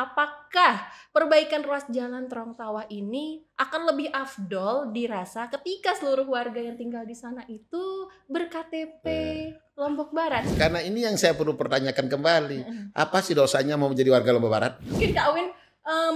apakah perbaikan ruas jalan Trongtawa ini akan lebih afdol dirasa ketika seluruh warga yang tinggal di sana itu berKTP Lombok Barat? Karena ini yang saya perlu pertanyakan kembali. Apa sih dosanya mau menjadi warga Lombok Barat? Mungkin Kak Win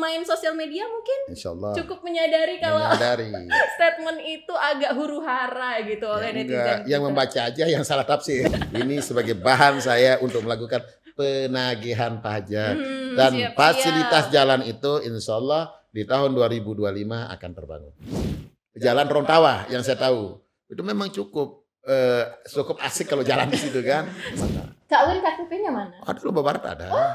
main sosial media mungkin Insya Allah cukup menyadari kalau menyadari. statement itu agak huru-hara gitu oleh netizen. Yang membaca aja yang salah tafsir. Ini sebagai bahan saya untuk melakukan penagihan pajak dan fasilitas jalan itu insya Allah di tahun 2025 akan terbangun. Jalan Trongtawa yang saya tahu itu memang cukup asik kalau jalan di situ kan. Kak Win KTP-nya mana? Ada Lombok Barat ada. Oh,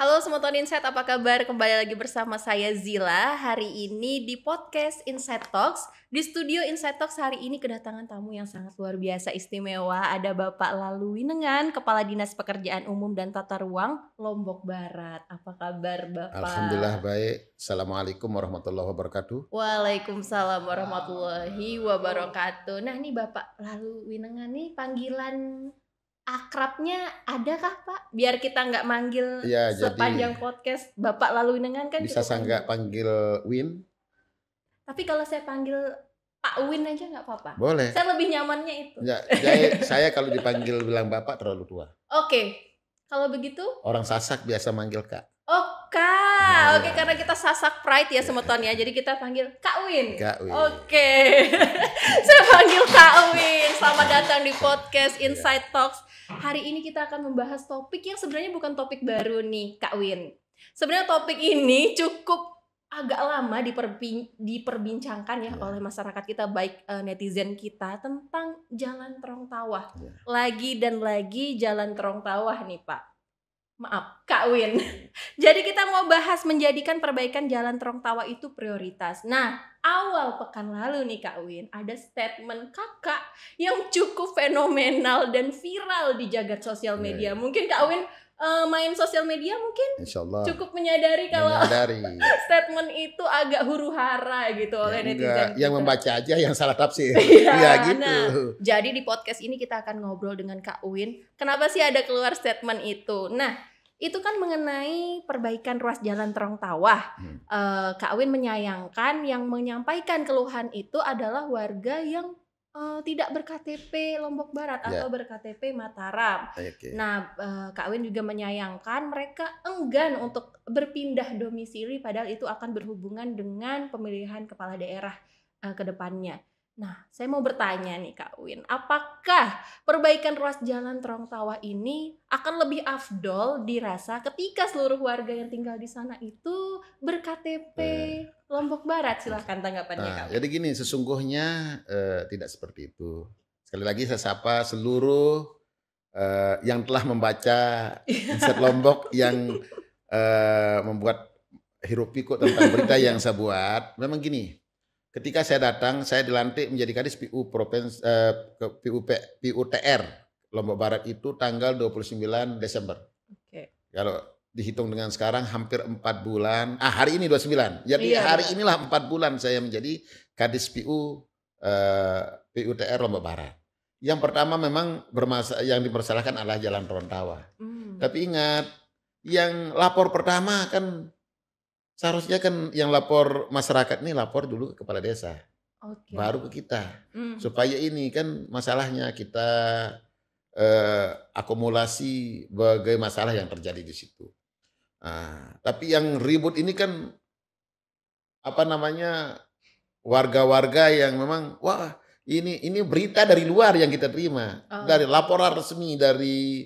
halo Semoton Insight, apa kabar? Kembali lagi bersama saya Zila. Hari ini di podcast Insight Talks. Di studio Insight Talks hari ini kedatangan tamu yang sangat luar biasa istimewa. Ada Bapak Lalu Winengan, Kepala Dinas Pekerjaan Umum dan Tata Ruang Lombok Barat. Apa kabar Bapak? Alhamdulillah baik. Assalamualaikum warahmatullahi wabarakatuh. Waalaikumsalam warahmatullahi wabarakatuh. Nah ini Bapak Lalu Winengan nih panggilan akrabnya adakah Pak? Biar kita nggak manggil ya, sepanjang podcast Bapak Lalu Winengan kan bisa saya nggak panggil Win? Tapi kalau saya panggil Pak Win aja nggak apa-apa? Boleh. Saya lebih nyamannya itu. Ya, saya kalau dipanggil bilang Bapak terlalu tua. Oke. Kalau begitu? Orang Sasak biasa manggil Kak. Oh Kak, oke, karena kita Sasak Pride ya Semeton ya, jadi kita panggil Kak Win. Kak Win. Oke. Saya panggil Kak Win. Selamat datang di podcast Insight Talks. Hari ini kita akan membahas topik yang sebenarnya bukan topik baru nih Kak Win. Sebenarnya topik ini cukup agak lama diperbincangkan ya oleh masyarakat kita, baik netizen kita, tentang Jalan Trongtawa. Lagi dan lagi Jalan Trongtawa nih Pak. Maaf, Kak Win. Jadi kita mau bahas menjadikan perbaikan Jalan Trongtawa itu prioritas. Nah, awal pekan lalu nih Kak Win, ada statement kakak yang cukup fenomenal dan viral di jagat sosial media. Mungkin Kak Win main sosial media mungkin cukup menyadari kalau statement itu agak huru-hara gitu oleh netizen. Yang membaca aja yang salah tafsir. Ya gitu. Nah, jadi di podcast ini kita akan ngobrol dengan Kak Win. Kenapa sih ada keluar statement itu? Nah, itu kan mengenai perbaikan ruas jalan Trongtawa. Kak Win menyayangkan yang menyampaikan keluhan itu adalah warga yang tidak berKTP Lombok Barat atau berKTP Mataram. Nah, Kak Win juga menyayangkan mereka enggan untuk berpindah domisili padahal itu akan berhubungan dengan pemilihan kepala daerah ke depannya. Nah, saya mau bertanya nih Kak Win, apakah perbaikan ruas jalan Trongtawa ini akan lebih afdol dirasa ketika seluruh warga yang tinggal di sana itu berKTP Lombok Barat? Silahkan tanggapannya Kak Win. Jadi gini, sesungguhnya tidak seperti itu. Sekali lagi saya sapa seluruh yang telah membaca Insight Lombok yang membuat hiruk pikuk tentang berita yang saya buat. Memang gini. Ketika saya datang, saya dilantik menjadi Kadis PUTR Lombok Barat itu tanggal 29 Desember. Kalau dihitung dengan sekarang hampir 4 bulan. Hari ini 29. Jadi hari inilah 4 bulan saya menjadi Kadis PUTR Lombok Barat. Yang pertama memang yang dipersalahkan adalah Jalan Trongtawa. Tapi ingat, yang lapor pertama kan seharusnya kan yang lapor masyarakat ini lapor dulu ke kepala desa, baru ke kita, supaya ini kan masalahnya kita akumulasi berbagai masalah yang terjadi di situ. Tapi yang ribut ini kan warga-warga yang memang ini berita dari luar yang kita terima, dari laporan resmi dari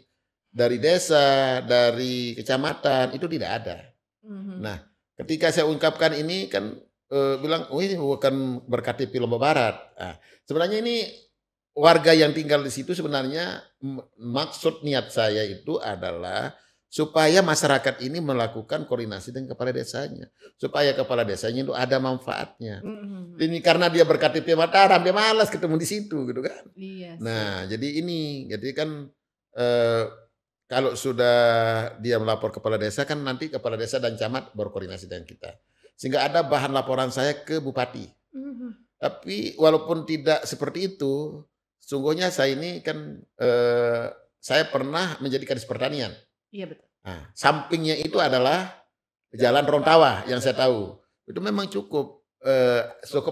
desa, dari kecamatan itu tidak ada. Nah, ketika saya ungkapkan ini kan bilang, ini bukan berKTP Lombok Barat. Sebenarnya ini warga yang tinggal di situ sebenarnya maksud niat saya itu adalah supaya masyarakat ini melakukan koordinasi dengan kepala desanya, supaya kepala desanya itu ada manfaatnya. Ini karena dia berKTP Mataram, dia malas ketemu di situ, gitu kan? Nah, jadi kan kalau sudah dia melapor kepala desa kan nanti kepala desa dan camat berkoordinasi dengan kita. Sehingga ada bahan laporan saya ke bupati. Tapi walaupun tidak seperti itu, sungguhnya saya ini kan saya pernah menjadi kadis pertanian. Iya betul. Nah, sampingnya itu adalah Jalan Rontawa yang saya tahu. Itu memang cukup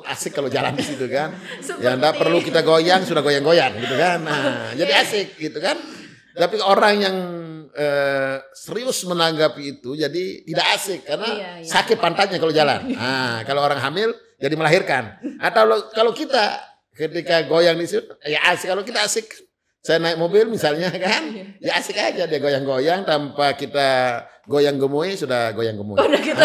asik kalau jalan di situ kan. Ya enggak perlu kita goyang, sudah goyang-goyang gitu kan. Nah, jadi asik gitu kan. Tapi orang yang serius menanggapi itu jadi tidak asik karena sakit pantatnya kalau jalan. Nah, kalau orang hamil jadi melahirkan. Atau kalau kita ketika goyang di situ ya asik. Kalau kita asik, saya naik mobil misalnya kan, ya asik aja dia goyang-goyang tanpa kita goyang gemoy, sudah goyang gemoy. Udah gitu.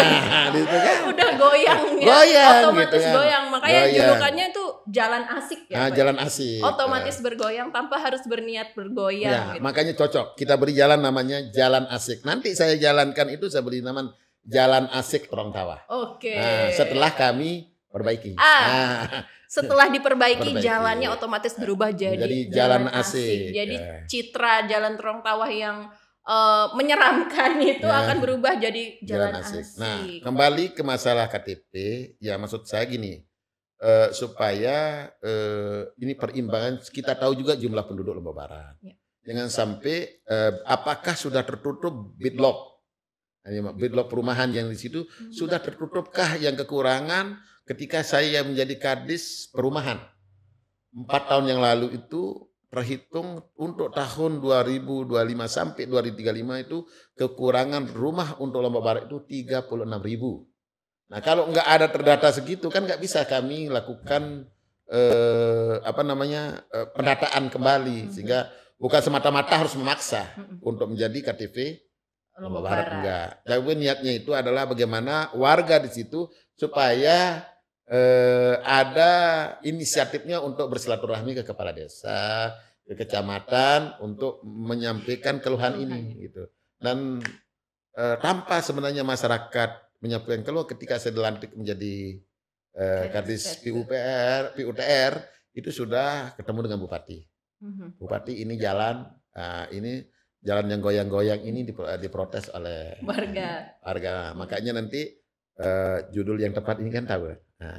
Gitu kan. Udah goyang ya. Goyang otomatis gitu kan. goyang. Makanya julukannya itu jalan asik ya. Jalan asik. Otomatis bergoyang tanpa harus berniat bergoyang. Ya, gitu. Makanya cocok. Kita beri jalan namanya jalan asik. Nanti saya jalankan itu saya beri nama Jalan Asik Rontawa. Oke. Nah, setelah kami perbaiki. Setelah diperbaiki jalannya otomatis berubah jadi jalan asik. Jadi citra Jalan Rontawa yang menyeramkan itu akan berubah jadi jalan asik. Nah, kembali ke masalah KTP, ya maksud saya gini, supaya ini perimbangan, kita tahu juga jumlah penduduk Lombok Barat. Ya. Jangan sampai apakah sudah tertutup bidlok perumahan yang di situ sudah tertutupkah yang kekurangan ketika saya menjadi kadis perumahan 4 tahun yang lalu itu. Terhitung untuk tahun 2025 sampai 2035 itu kekurangan rumah untuk Lombok Barat itu 36.000. Nah kalau nggak ada terdata segitu kan nggak bisa kami lakukan pendataan kembali, sehingga bukan semata-mata harus memaksa untuk menjadi KTP Lombok Barat, enggak. Tapi niatnya itu adalah bagaimana warga di situ supaya ada inisiatifnya untuk bersilaturahmi ke kepala desa, ke kecamatan untuk menyampaikan keluhan ini gitu. Dan tanpa sebenarnya masyarakat menyampaikan keluh, ketika saya dilantik menjadi kadis PUTR itu sudah ketemu dengan Bupati. Bupati ini jalan yang goyang-goyang ini diprotes oleh warga. Makanya nanti judul yang tepat ini kan tahu. Nah,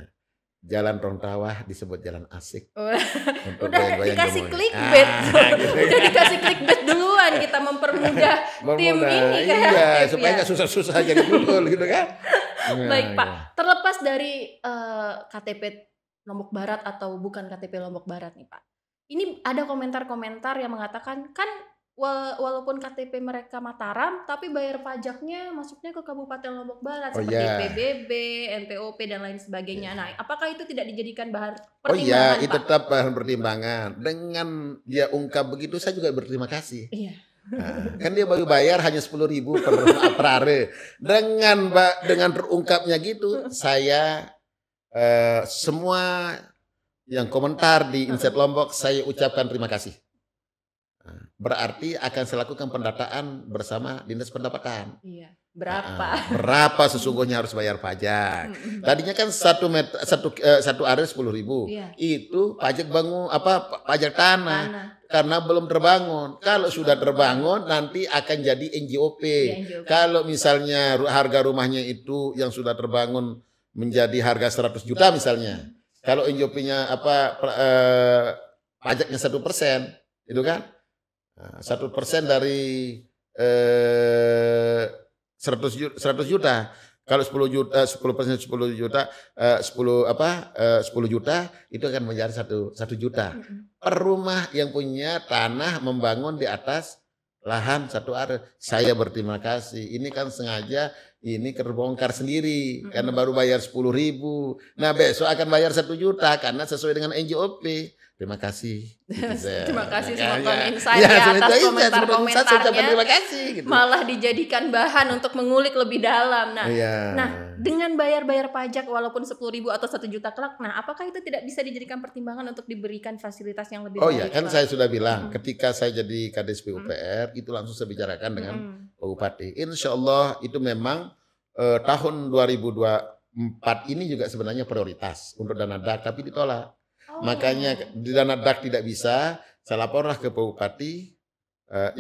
Jalan Rontawa disebut jalan asik. Udah dikasih clickbait. Udah dikasih clickbait duluan, kita mempermudah tim ini kan. Iya, supaya nggak susah-susah jadi betul gitu kan. Baik Pak, terlepas dari KTP Lombok Barat atau bukan KTP Lombok Barat nih Pak. Ini ada komentar-komentar yang mengatakan kan walaupun KTP mereka Mataram, tapi bayar pajaknya masuknya ke Kabupaten Lombok Barat seperti PBB, NPOP dan lain sebagainya. Nah, apakah itu tidak dijadikan bahan pertimbangan? Itu tetap bahan pertimbangan. Dengan dia ungkap begitu, saya juga berterima kasih. Iya. Nah, kan dia baru bayar hanya 10.000 per hari. Dengan terungkapnya gitu, saya semua yang komentar di Insight Lombok saya ucapkan terima kasih. Berarti akan saya lakukan pendataan bersama Dinas Pendapatan. Iya. Berapa? Berapa sesungguhnya harus bayar pajak? Tadinya kan satu area 10.000. Iya. Itu pajak pajak tanah karena belum terbangun. Kalau sudah terbangun nanti akan jadi NJOP. Kalau misalnya harga rumahnya itu yang sudah terbangun menjadi harga 100 juta misalnya. Kalau NJOP-nya pajaknya 1%, itu kan? 1% dari 100 juta. Kalau 10 juta, 10% 10 juta, 10 juta itu akan menjadi 1 juta. Per rumah yang punya tanah membangun di atas lahan 1 area. Saya berterima kasih. Ini kan sengaja ini terbongkar sendiri karena baru bayar 10.000. Nah besok akan bayar 1 juta karena sesuai dengan NJOP. Terima kasih. Terima kasih semua insight atas komentar-komentarnya. Terima kasih. Gitu. Malah dijadikan bahan untuk mengulik lebih dalam. Nah, dengan bayar pajak walaupun 10.000 atau 1 juta kelak, nah apakah itu tidak bisa dijadikan pertimbangan untuk diberikan fasilitas yang lebih baik? Oh iya, kan saya sudah bilang ketika saya jadi Kadis PUPR itu langsung saya bicarakan dengan Pak Bupati. Insya Allah itu memang tahun 2024 ini juga sebenarnya prioritas untuk dana DAK, tapi ditolak. Makanya di dana DAK tidak bisa, saya laporlah ke Pak Bupati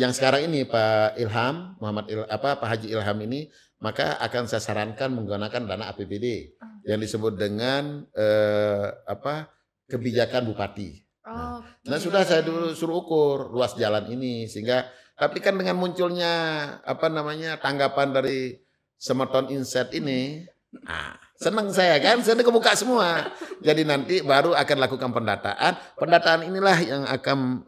yang sekarang ini Pak Ilham, Pak Haji Ilham ini maka akan saya sarankan menggunakan dana APBD yang disebut dengan kebijakan bupati. Nah, sudah saya dulu suruh ukur luas jalan ini sehingga, tapi kan dengan munculnya tanggapan dari Semeton Insight ini, senang saya kan, saya kebuka semua. Jadi nanti baru akan lakukan pendataan. Pendataan inilah yang akan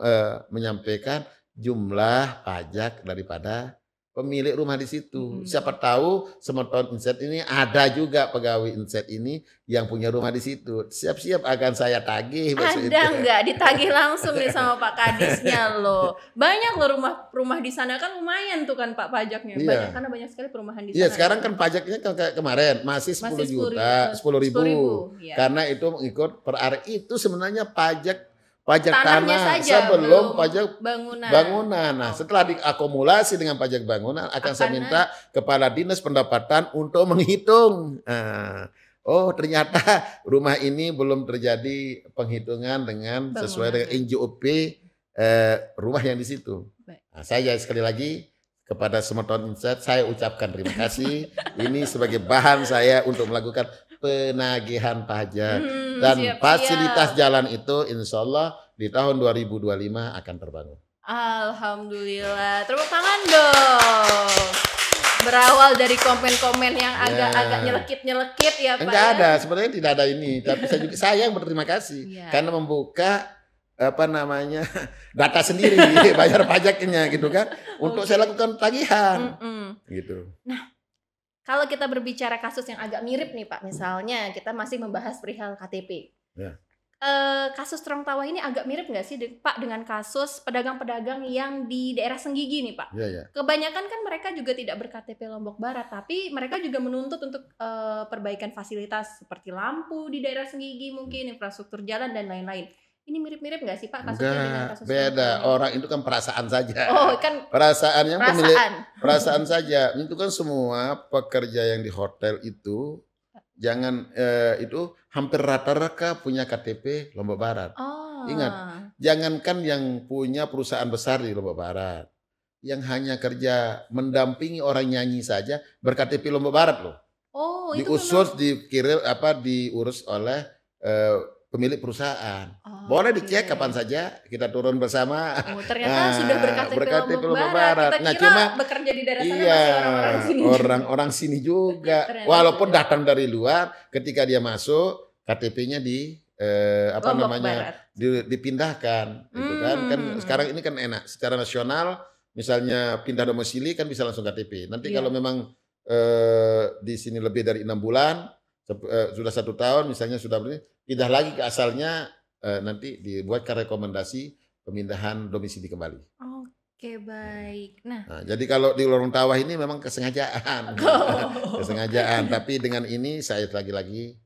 menyampaikan jumlah pajak daripada pemilik rumah di situ. Siapa tahu Semeton Insight ini ada juga pegawai Insight ini yang punya rumah di situ. Siap-siap akan saya tagih. Ada nggak ditagih langsung nih sama Pak Kadisnya loh. Banyak loh rumah di sana kan, lumayan tuh kan Pak pajaknya. Banyak, karena banyak sekali perumahan di sana. Iya, sekarang kan pajaknya kayak kemarin masih 10 juta, 10.000. Ya. Karena itu mengikut per area itu sebenarnya pajak tanah saja, sebelum pajak bangunan. Nah, setelah diakumulasi dengan pajak bangunan akan saya minta Kepala Dinas Pendapatan untuk menghitung. Oh, ternyata rumah ini belum terjadi penghitungan dengan sesuai dengan NJOP rumah yang di situ. Nah, saya sekali lagi kepada Semeton Insight saya ucapkan terima kasih. Ini sebagai bahan saya untuk melakukan penagihan pajak dan fasilitas jalan itu insya Allah di tahun 2025 akan terbangun. Alhamdulillah, tepuk tangan dong. Berawal dari komen-komen yang agak-agak nyelekit ya Pak. Enggak ada, sebenarnya tidak ada ini, tapi saya yang berterima kasih karena membuka data sendiri bayar pajaknya gitu kan, untuk saya lakukan tagihan gitu. Nah, kalau kita berbicara kasus yang agak mirip nih Pak, misalnya kita masih membahas perihal KTP. Kasus Terong Tawa ini agak mirip nggak sih Pak dengan kasus pedagang-pedagang yang di daerah Senggigi nih Pak? Kebanyakan kan mereka juga tidak ber-KTP Lombok Barat, tapi mereka juga menuntut untuk perbaikan fasilitas seperti lampu di daerah Senggigi, mungkin infrastruktur jalan dan lain-lain. Ini mirip-mirip nggak sih Pak kasusnya dengan kasus beda. Orang itu kan perasaan saja. Oh, kan perasaan yang pemilik perasaan saja. Itu kan semua pekerja yang di hotel itu jangan itu hampir rata-rata punya KTP Lombok Barat. Ingat, jangankan yang punya perusahaan besar di Lombok Barat, yang hanya kerja mendampingi orang nyanyi saja ber-KTP Lombok Barat loh. Diurus diurus oleh pemilik perusahaan. Boleh dicek kapan saja, kita turun bersama. Ternyata sudah ber-KTP Lombok Barat. Kita kira bekerja di daerah sana masih orang sini juga. Walaupun datang dari luar, ketika dia masuk KTP-nya dipindahkan gitu kan. Kan sekarang ini kan enak secara nasional, misalnya pindah domisili kan bisa langsung KTP. Nanti kalau memang di sini lebih dari 6 bulan, sudah 1 tahun misalnya sudah pindah lagi ke asalnya, nanti dibuatkan rekomendasi pemindahan domisili kembali. Oke, baik. Nah, jadi kalau di Lorong Tawah ini memang kesengajaan. Kesengajaan, tapi dengan ini saya lagi-lagi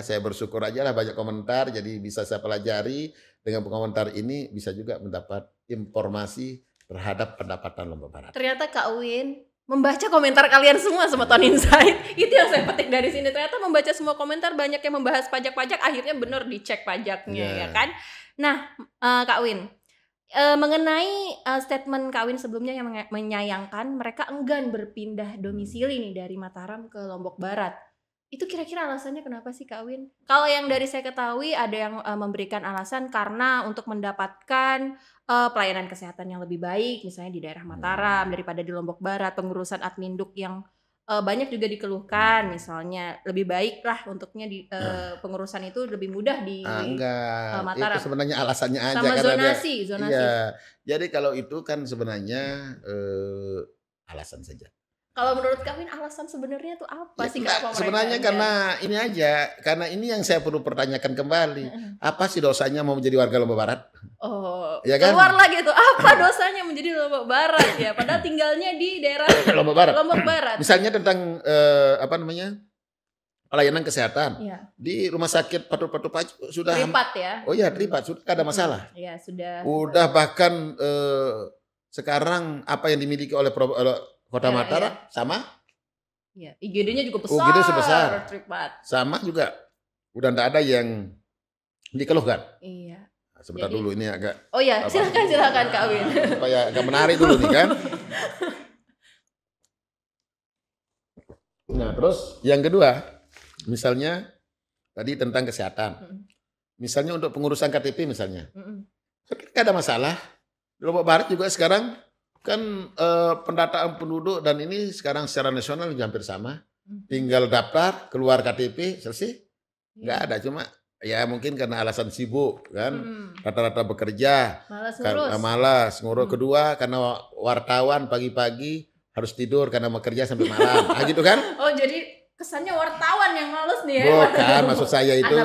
saya bersyukur aja lah banyak komentar, jadi bisa saya pelajari. Dengan komentar ini bisa juga mendapat informasi terhadap pendapatan Lombok Barat. Ternyata Kak Win membaca komentar kalian semua Semeton Insight. Itu yang saya petik dari sini. Ternyata membaca semua komentar, banyak yang membahas pajak-pajak, akhirnya benar dicek pajaknya ya kan. Nah, Kak Win, mengenai statement Kak Win sebelumnya yang menyayangkan mereka enggan berpindah domisili nih dari Mataram ke Lombok Barat. Itu kira-kira alasannya kenapa sih Kak Win? Kalau yang dari saya ketahui ada yang memberikan alasan karena untuk mendapatkan pelayanan kesehatan yang lebih baik, misalnya di daerah Mataram daripada di Lombok Barat, pengurusan adminduk yang banyak juga dikeluhkan, misalnya lebih baik lah untuknya di pengurusan itu lebih mudah di Mataram. Itu sebenarnya alasannya aja sama karena zonasi. Iya. Jadi kalau itu kan sebenarnya alasan saja. Kalau menurut Kak Win alasan sebenarnya tuh apa sih Kak? Sebenarnya karena ini aja, karena ini yang saya perlu pertanyakan kembali. Apa sih dosanya mau menjadi warga Lombok Barat? Ya kan? Keluar lagi tuh, apa dosanya menjadi Lombok Barat ya? Padahal tinggalnya di daerah Lombok Barat. Lombok Barat. Misalnya tentang pelayanan kesehatan di rumah sakit Patu-Patu sudah Tripat ya. Oh iya, Tripat sudah ada masalah. Iya, sudah. Udah bahkan sekarang apa yang dimiliki oleh Kota Mataram sama? Iya, IGD-nya juga besar. IGD sebesar. Tripat. Sama juga. Udah enggak ada yang dikeluhkan. Iya. Sebentar dulu ini agak. Oh iya, silakan Kak Win. Supaya agak menarik dulu nih kan. Nah, terus yang kedua, misalnya tadi tentang kesehatan. Misalnya untuk pengurusan KTP misalnya. Tidak ada masalah. Di Lombok Barat juga sekarang kan pendataan penduduk dan ini sekarang secara nasional juga hampir sama. Tinggal daftar, keluar KTP, selesai. Nggak ada, cuma ya mungkin karena alasan sibuk kan. Rata-rata bekerja. Malas ngurus. Kedua karena wartawan pagi-pagi harus tidur karena bekerja sampai malam. Nah, gitu kan? Oh, jadi kesannya wartawan yang males nih ya? Bukan, maksud saya itu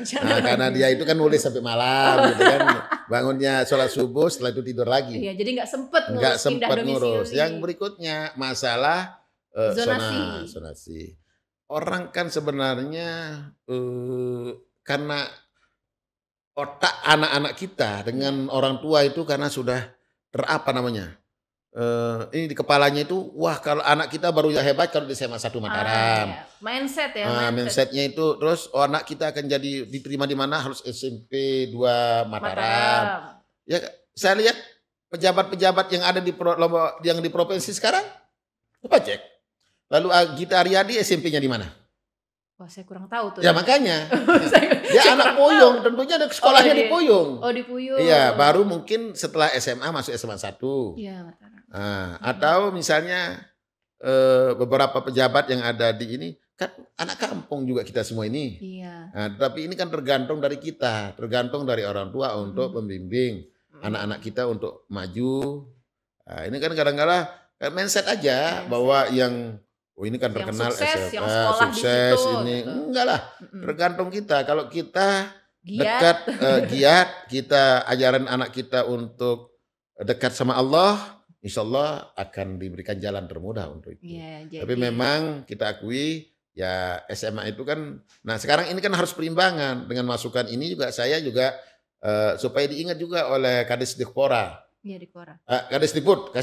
karena dia itu kan nulis sampai malam gitu kan. Bangunnya sholat subuh, setelah itu tidur lagi. Iya, jadi nggak sempet ngurus. Yang berikutnya masalah zonasi. Orang kan sebenarnya karena otak anak-anak kita dengan orang tua itu karena sudah ini di kepalanya itu, wah kalau anak kita baru hebat kalau di SMA 1 Mataram. Iya. Mindset ya. Mindsetnya itu terus anak kita akan jadi diterima di mana harus SMP 2 Mataram. Ya saya lihat pejabat-pejabat yang ada di provinsi sekarang, coba cek. Lalu Gita Aryadi SMP-nya di mana? Wah, saya kurang tahu tuh. Ya makanya. Dia anak Puyung, tentunya ada sekolahnya di Puyung. Oh, di Puyung. Iya, baru mungkin setelah SMA masuk SMA 1. Iya, Mataram. Atau misalnya beberapa pejabat yang ada di ini kan anak kampung juga kita semua ini. Iya. Tapi ini kan tergantung dari kita, tergantung dari orang tua untuk membimbing anak-anak kita untuk maju. Ini kan kadang-kadang mindset aja bahwa yang ini kan terkenal SMA, sukses ini enggak lah. Tergantung kita. Kalau kita dekat giat, kita ajaran anak kita untuk dekat sama Allah, insya Allah akan diberikan jalan termudah untuk itu. Tapi memang kita akui ya SMA itu kan, nah sekarang ini kan harus perimbangan dengan masukan ini juga saya juga supaya diingat juga oleh Kadis Dikpora. Iya, Dikpora. Kadis Dikput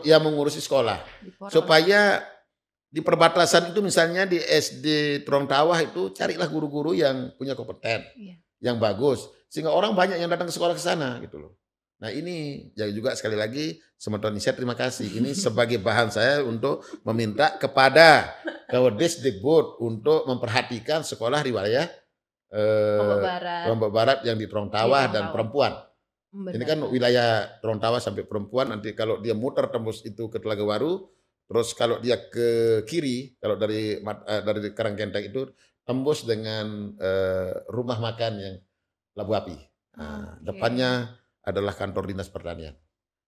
yang mengurusi sekolah. Dikpora, supaya di perbatasan itu misalnya di SD Trong Tawah itu carilah guru-guru yang punya kompeten, yang bagus, sehingga orang banyak yang datang ke sekolah ke sana gitu loh. Nah ini juga sekali lagi Semeton saya terima kasih. Ini sebagai bahan saya untuk meminta kepada Kadis Dikbud untuk memperhatikan sekolah di wilayah Lombok Barat yang di Trong Tawah dan perempuan. Ini kan wilayah Trong Tawah sampai perempuan, nanti kalau dia muter tembus itu ke Telaga Waru, terus kalau dia ke kiri, kalau dari Karangkenteng itu tembus dengan rumah makan yang Labu Api. Depannya adalah kantor dinas pertanian.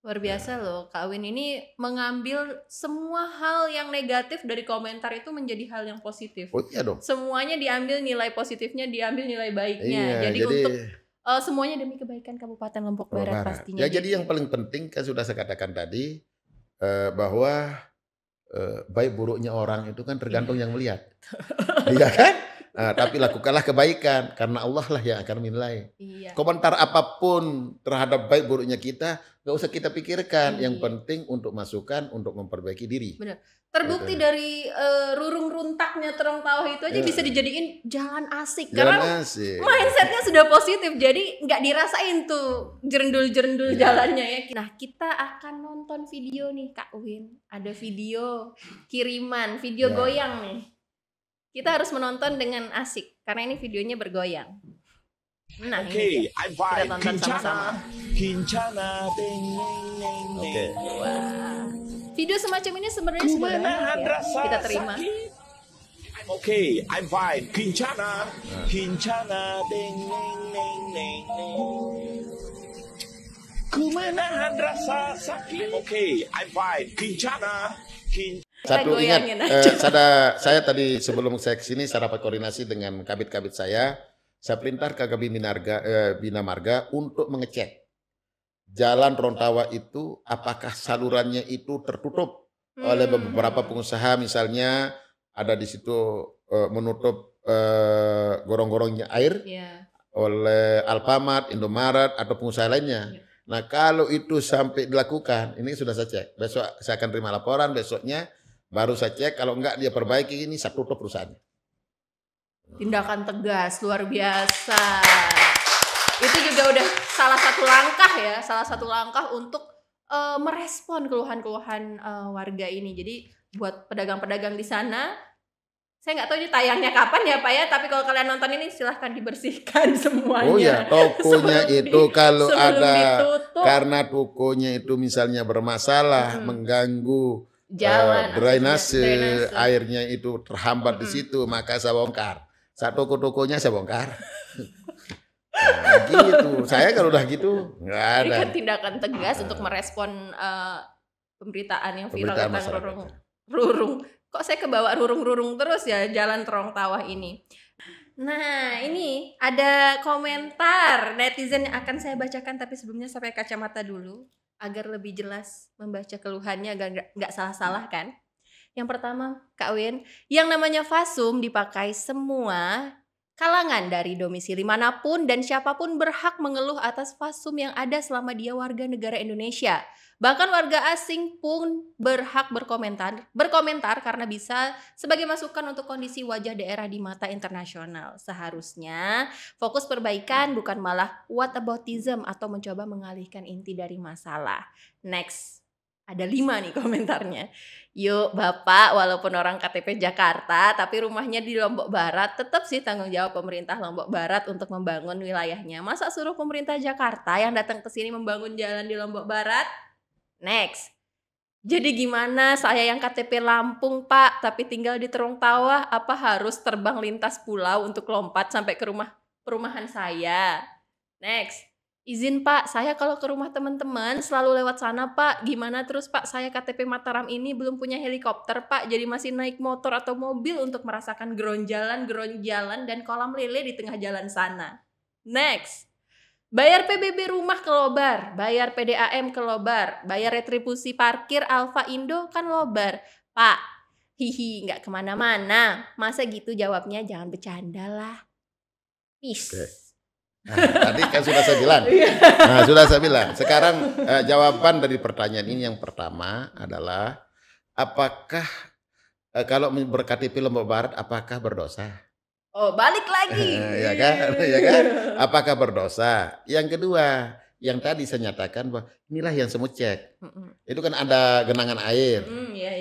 Luar biasa loh, Kak Win ini mengambil semua hal yang negatif dari komentar itu menjadi hal yang positif. Oh iya dong. Semuanya diambil nilai positifnya, diambil nilai baiknya. Jadi untuk semuanya demi kebaikan Kabupaten Lombok Barat pastinya. Ya jadi yang paling penting kan sudah saya katakan tadi bahwa baik buruknya orang itu kan tergantung yang melihat. Iya kan? Tapi lakukanlah kebaikan karena Allah lah yang akan menilai. Komentar apapun terhadap baik buruknya kita gak usah kita pikirkan. Yang penting untuk masukan untuk memperbaiki diri. Benar. Terbukti dari rurung runtaknya Trong Tawah itu aja bisa dijadiin jalan asik. Karena mindsetnya sudah positif. Jadi nggak dirasain tuh jerendul-jerendul jalannya ya. Nah kita akan nonton video nih Kak Win. Ada video kiriman, video goyang nih. Kita harus menonton dengan asik. Karena ini videonya bergoyang. Nah ini kita tonton sama-sama. Video semacam ini sebenarnya sudah banyak ya, kita terima. I'm fine. Kincana, ding, ding. Ku menahan rasa sakit. I'm fine. Kincana. Satu ingat, saya tadi sebelum saya kesini saya rapat koordinasi dengan kabit-kabit saya perintah ke Bina Marga untuk mengecek jalan Trong Tawah itu apakah salurannya itu tertutup oleh beberapa pengusaha, misalnya ada di situ menutup gorong-gorongnya air oleh Alfamart, Indomaret atau pengusaha lainnya. Nah kalau itu sampai dilakukan, ini sudah saya cek. Besok saya akan terima laporan, besoknya baru saya cek. Kalau enggak dia perbaiki, ini saya tutup perusahaannya. Tindakan tegas, luar biasa. Itu juga udah salah satu langkah untuk merespon keluhan-keluhan warga ini. Jadi buat pedagang-pedagang di sana, Saya nggak tahu ini tayangnya kapan ya Pak ya, tapi kalau kalian nonton ini silahkan dibersihkan semuanya. Oh ya, tokonya itu kalau sebelum ada ditutup. karena tokonya itu misalnya bermasalah, mengganggu Jalan, drainase, airnya itu terhambat di situ, maka saya bongkar. Saat toko-tokonya saya bongkar. Nah, gitu. Saya kalau udah gitu nggak ada. Ini kan tindakan tegas untuk merespon pemberitaan yang viral Pemberitaan tentang masyarakat. rurung. Kok saya kebawa rurung-rurung terus ya jalan Terong Tawah ini. Nah ini ada komentar netizen yang akan saya bacakan, tapi sebelumnya saya pakai kacamata dulu agar lebih jelas membaca keluhannya agar nggak salah-salah kan. Yang pertama Kak Win, yang namanya fasum dipakai semua kalangan dari domisili manapun dan siapapun berhak mengeluh atas fasum yang ada selama dia warga negara Indonesia. Bahkan warga asing pun berhak berkomentar karena bisa sebagai masukan untuk kondisi wajah daerah di mata internasional. Seharusnya fokus perbaikan bukan malah whataboutism atau mencoba mengalihkan inti dari masalah. Next. Ada 5 nih komentarnya. Yuk Bapak, walaupun orang KTP Jakarta tapi rumahnya di Lombok Barat, tetap sih tanggung jawab pemerintah Lombok Barat untuk membangun wilayahnya. Masa suruh pemerintah Jakarta yang datang ke sini membangun jalan di Lombok Barat? Next. Jadi gimana saya yang KTP Lampung Pak, tapi tinggal di Terong Tawah, apa harus terbang lintas pulau untuk lompat sampai ke perumahan saya? Next. Izin Pak, saya kalau ke rumah teman-teman selalu lewat sana Pak. Gimana terus Pak, saya KTP Mataram ini belum punya helikopter Pak. Jadi masih naik motor atau mobil untuk merasakan geronjalan, dan kolam lele di tengah jalan sana. Next. Bayar PBB rumah ke Lobar, bayar PDAM ke Lobar, bayar retribusi parkir Alfa Indo kan Lobar. Pak, hihi nggak kemana-mana. Masa gitu jawabnya, jangan bercanda lah. Peace. Okay. Nah, tadi kan sudah saya bilang. Sudah saya bilang. Sekarang jawaban dari pertanyaan ini yang pertama adalah apakah kalau berKTP Lombok Barat apakah berdosa? Oh, balik lagi. Ya kan? Apakah berdosa? Yang kedua, yang tadi saya nyatakan bahwa inilah yang semut cek. Itu kan ada genangan air.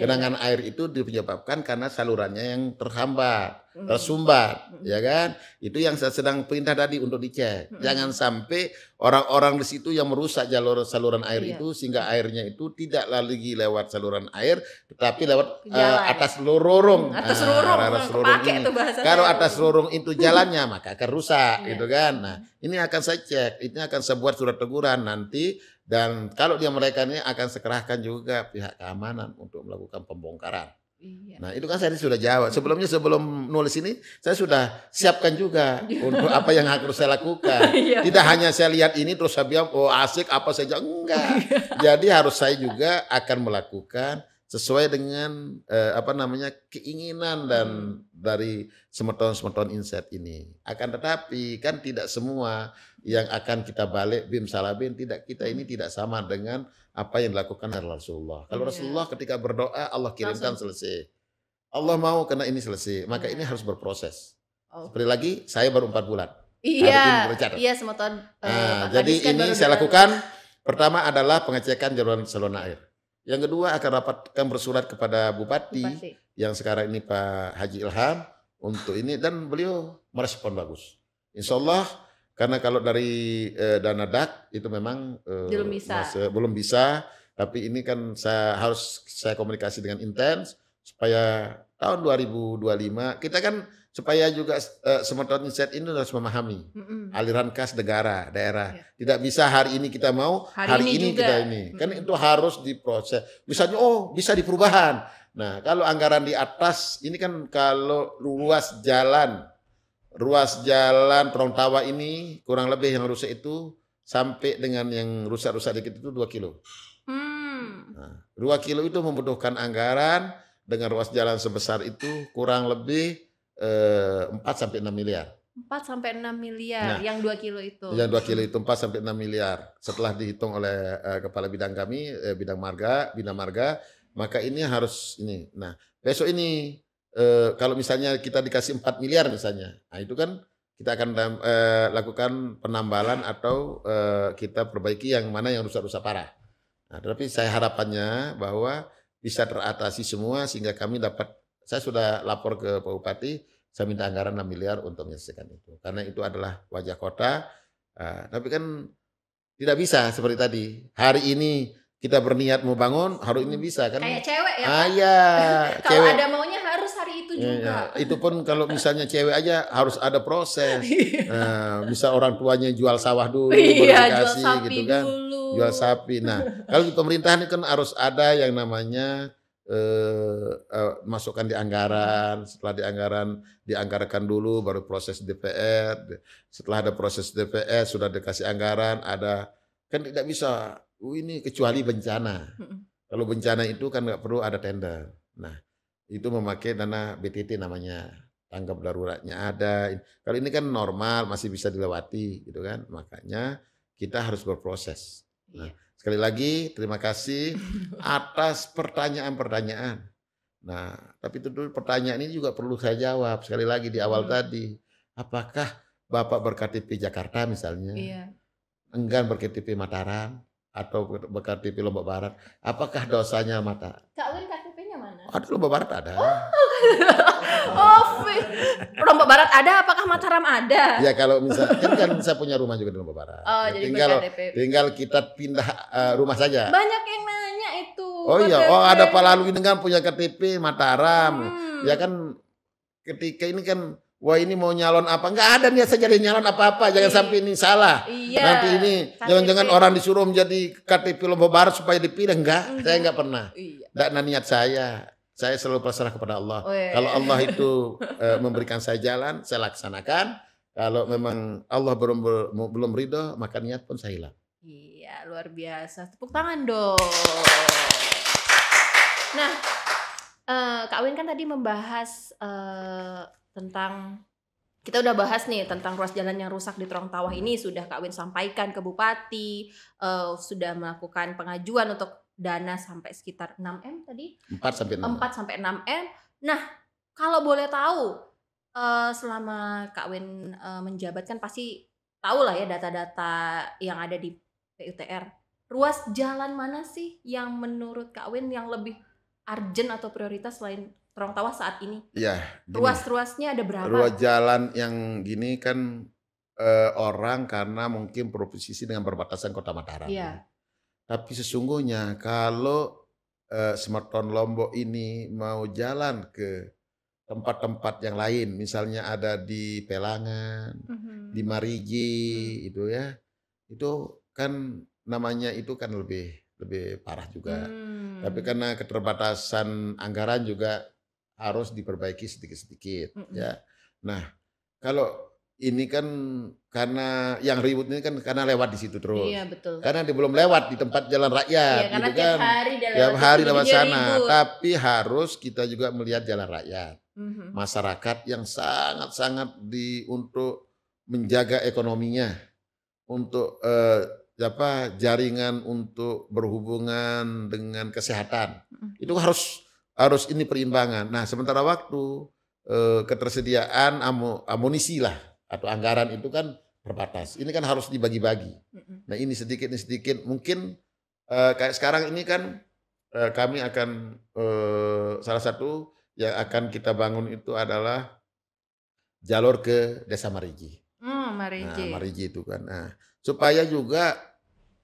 Genangan air itu disebabkan karena salurannya yang terhambat, tersumbat, ya kan? Itu yang saya sedang perintah tadi untuk dicek. Jangan sampai orang-orang di situ yang merusak jalur saluran air itu sehingga airnya itu tidak lagi lewat saluran air, tetapi lewat atas lorong. Atas lorong. Kalau atas lorong itu jalannya maka akan rusak, gitu kan? Nah, ini akan saya cek. Ini akan saya buat surat teguran nanti. Dan kalau mereka ini akan sekerahkan juga pihak keamanan untuk melakukan pembongkaran. Nah itu kan saya sudah jawab. Sebelumnya sebelum nulis ini saya sudah siapkan juga untuk apa yang harus saya lakukan. Tidak hanya saya lihat ini terus saya bilang oh asik apa saja, enggak. Jadi harus saya juga akan melakukan sesuai dengan keinginan dan dari semeton insight ini. Akan tetapi kan tidak semua yang akan kita balik bim salah bim, tidak, kita ini tidak sama dengan apa yang dilakukan oleh Rasulullah. Kalau Rasulullah ketika berdoa Allah kirimkan selesai. Allah mau karena ini selesai, maka ini harus berproses. Seperti lagi saya baru 4 bulan. Iya, semeton. Jadi ini saya lakukan pertama adalah pengecekan saluran air. Yang kedua akan rapatkan bersurat kepada Bupati yang sekarang ini Pak Haji Ilham untuk ini, dan beliau merespon bagus. Insya Allah, karena kalau dari dana DAK itu memang belum bisa, tapi ini kan saya komunikasi dengan intens supaya tahun 2025 kita kan supaya juga semeton insight ini harus memahami aliran kas daerah. Tidak bisa hari ini kita mau, hari ini kita ini. Kan itu harus diproses. Misalnya bisa di perubahan. Nah, kalau anggaran di atas ini kan kalau ruas jalan Terong Tawah ini kurang lebih yang rusak itu sampai dengan yang rusak-rusak dikit itu 2 kilo. Nah, 2 kilo itu membutuhkan anggaran dengan ruas jalan sebesar itu kurang lebih 4 sampai 6 miliar. 4 sampai 6 miliar yang 2 kilo itu. Yang 2 kilo itu 4 sampai 6 miliar. Setelah dihitung oleh kepala bidang kami, bidang marga, maka ini harus ini. Nah, besok ini kalau misalnya kita dikasih 4 miliar misalnya. Nah, itu kan kita akan lakukan penambalan atau kita perbaiki yang mana yang rusak-rusak parah. Nah, tapi saya harapannya bahwa bisa teratasi semua sehingga kami dapat saya sudah lapor ke Pak Bupati, saya minta anggaran 6 miliar untuk menyelesaikan itu. Karena itu adalah wajah kota. Tapi kan tidak bisa seperti tadi. Hari ini kita berniat mau bangun, hari ini bisa kan? Kayak cewek ya, Pak? Iya, Kalau cewek. ada maunya harus hari itu juga. Itu pun kalau misalnya cewek aja harus ada proses. Bisa orang tuanya jual sawah dulu, Iya, jual verifikasi sapi gitu kan. dulu. Jual sapi. Nah, kalau di pemerintahan itu kan harus ada yang namanya masukkan di anggaran. Setelah di anggaran dianggarkan dulu, baru proses DPR. Setelah ada proses DPR sudah dikasih anggaran, ada kan tidak bisa. Ini kecuali bencana. Kalau bencana itu kan nggak perlu ada tender. Nah, itu memakai dana BTT namanya, tanggap daruratnya ada. Kalau ini kan normal, masih bisa dilewati gitu kan. Makanya kita harus berproses. Nah, sekali lagi terima kasih atas pertanyaan-pertanyaan. Nah, tapi itu dulu pertanyaan ini juga perlu saya jawab. Sekali lagi di awal tadi, apakah Bapak berKTP Jakarta misalnya? Iya. Enggan berKTP Mataram atau berKTP Lombok Barat? Apakah dosanya Mataram? Kak Win KTP-nya mana? Ada Lombok Barat ada. Lombok Barat ada, apakah Mataram ada? Ya kalau misalnya kan saya punya rumah juga di Lombok Barat. Oh, Ya, jadi tinggal berKTP. kita pindah rumah saja. Banyak yang nanya itu. Oh iya, KTP. ada Pak Lalu ini kan punya KTP Mataram. Ya kan ketika ini kan wah ini mau nyalon apa? Enggak ada niat saya jadi nyalon apa-apa. Jangan sampai ini salah. Iya. Nanti ini KTP. jangan-jangan orang disuruh menjadi KTP Lombok Barat supaya dipilih. Enggak, saya enggak pernah. Iya. Enggak ada niat saya. Saya selalu pasrah kepada Allah. Oh, iya. Kalau Allah itu memberikan saya jalan, saya laksanakan. Kalau memang Allah belum ridho, maka niat pun saya hilang. Iya, luar biasa. Tepuk tangan dong. Nah, Kak Win kan tadi membahas tentang, kita udah bahas nih tentang ruas jalan yang rusak di Terong Tawah ini, sudah Kak Win sampaikan ke Bupati, sudah melakukan pengajuan untuk dana sampai sekitar 6M tadi? 4 sampai 6 M. Nah, kalau boleh tahu, selama Kak Win menjabat kan pasti tahu lah ya data-data yang ada di PUTR. Ruas jalan mana sih yang menurut Kak Win yang lebih urgent atau prioritas selain Terong Tawah saat ini? Iya. Ruas-ruasnya ada berapa? Ruas jalan yang gini kan orang karena mungkin proposisi dengan perbatasan Kota Mataram. Iya. Tapi sesungguhnya kalau Semeton Lombok ini mau jalan ke tempat-tempat yang lain, misalnya ada di Pelangan, di Marigi, itu ya, itu kan namanya itu kan lebih parah juga. Tapi karena keterbatasan anggaran juga harus diperbaiki sedikit-sedikit ya. Nah, kalau ini kan karena yang ribut ini kan karena lewat di situ terus. Iya, betul. Karena dia belum lewat di tempat jalan rakyat, Iya, karena gitu kan. tiap hari lewat sana. Tapi harus kita juga melihat jalan rakyat, masyarakat yang sangat-sangat untuk menjaga ekonominya, untuk jaringan untuk berhubungan dengan kesehatan. Itu harus ini perimbangan. Nah, sementara waktu ketersediaan amunisi lah atau anggaran itu kan terbatas. Ini kan harus dibagi-bagi. Nah, ini sedikit mungkin kayak sekarang ini kan kami akan salah satu yang akan kita bangun itu adalah jalur ke Desa Marigi. Marigi. Nah, Marigi itu kan. Nah, supaya juga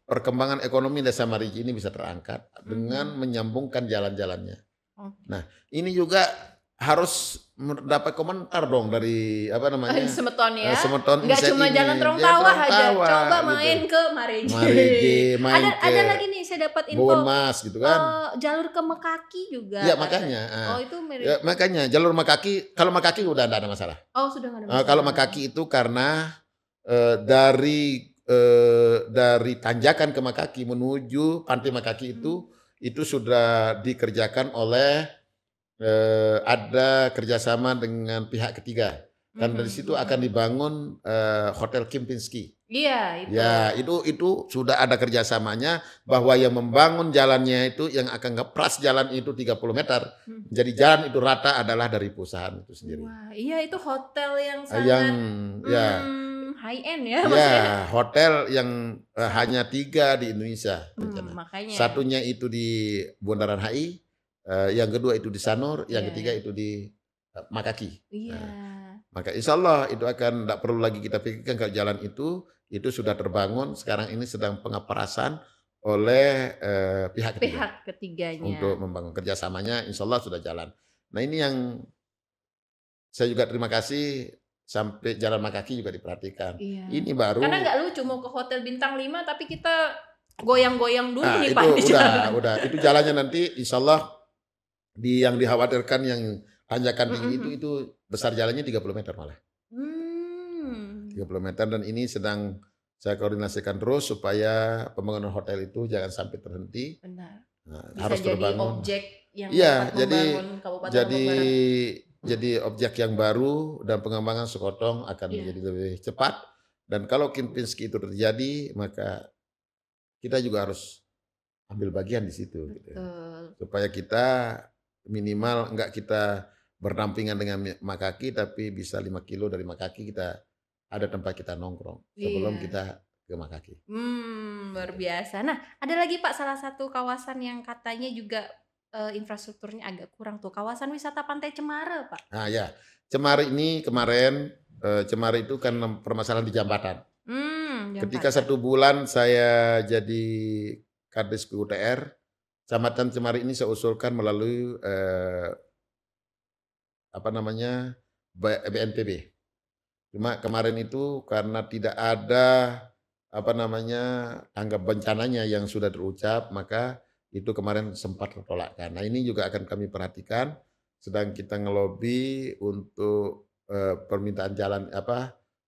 perkembangan ekonomi Desa Marigi ini bisa terangkat dengan menyambungkan jalan-jalannya. Nah, ini juga harus mendapat komentar dong dari Semeton ya. Semeton nggak cuma jalan Terong Tawah aja. Coba main gitu. ke Marigi. Ada lagi nih saya dapat info. Bawon Mas gitu kan. Jalur ke Mekaki juga. Ya makanya. Oh itu ya, makanya jalur Mekaki, kalau Mekaki udah enggak ada masalah. Oh sudah enggak ada masalah. Kalau Mekaki itu karena dari tanjakan ke Mekaki menuju pantai Mekaki itu sudah dikerjakan oleh ada kerjasama dengan pihak ketiga dan dari situ akan dibangun Hotel Kempinski. Iya itu. Ya itu sudah ada kerjasamanya bahwa yang membangun jalannya itu yang akan ngepras jalan itu 30 meter. Jadi jalan itu rata adalah dari perusahaan itu sendiri. Wah, iya itu hotel yang sangat high end ya. Ya hotel yang hanya 3 di Indonesia. Makanya. Satunya itu di Bundaran HI. Yang kedua itu di Sanur, yang Iya, ketiga itu di Makaki. Iya. Maka insya Allah itu akan tidak perlu lagi kita pikirkan kalau jalan itu sudah terbangun. Sekarang ini sedang pengaparasan oleh pihak ketiga Pihak ketiganya. untuk membangun kerjasamanya. Insya Allah sudah jalan. Nah ini yang saya juga terima kasih sampai jalan Makaki juga diperhatikan. Iya. Ini baru. Karena nggak lucu mau ke hotel bintang 5 tapi kita goyang-goyang dulu Nah, nih itu Pak di jalan. udah. Itu jalannya nanti insya Allah yang dikhawatirkan yang tanjakan tinggi itu besar jalannya 30 meter malah. 30 meter dan ini sedang saya koordinasikan terus supaya pembangunan hotel itu jangan sampai terhenti. Benar. Nah, Bisa harus jadi terbangun. objek yang Iya, dapat membangun Kabupaten jadi Lombok Barat. jadi objek yang baru dan pengembangan Sekotong akan Iya. menjadi lebih cepat. Dan kalau Kempinski itu terjadi, maka kita juga harus ambil bagian di situ. Gitu. Betul. Supaya kita minimal enggak kita berdampingan dengan Makaki, tapi bisa 5 kilo dari Makaki kita ada tempat kita nongkrong sebelum Iya. kita ke Makaki. Luar biasa. Nah, ada lagi Pak salah satu kawasan yang katanya juga infrastrukturnya agak kurang tuh, kawasan wisata Pantai Cemara, Pak. Nah ya, Cemara ini kemarin Cemara itu kan permasalahan di jambatan. Ketika 1 bulan saya jadi Kadis PUTR, Kecamatan Cemara ini saya usulkan melalui BNPB. Cuma kemarin itu karena tidak ada tanggap bencananya yang sudah terucap, maka itu kemarin sempat tertolakkan. Nah ini juga akan kami perhatikan, sedang kita ngelobi untuk permintaan jalan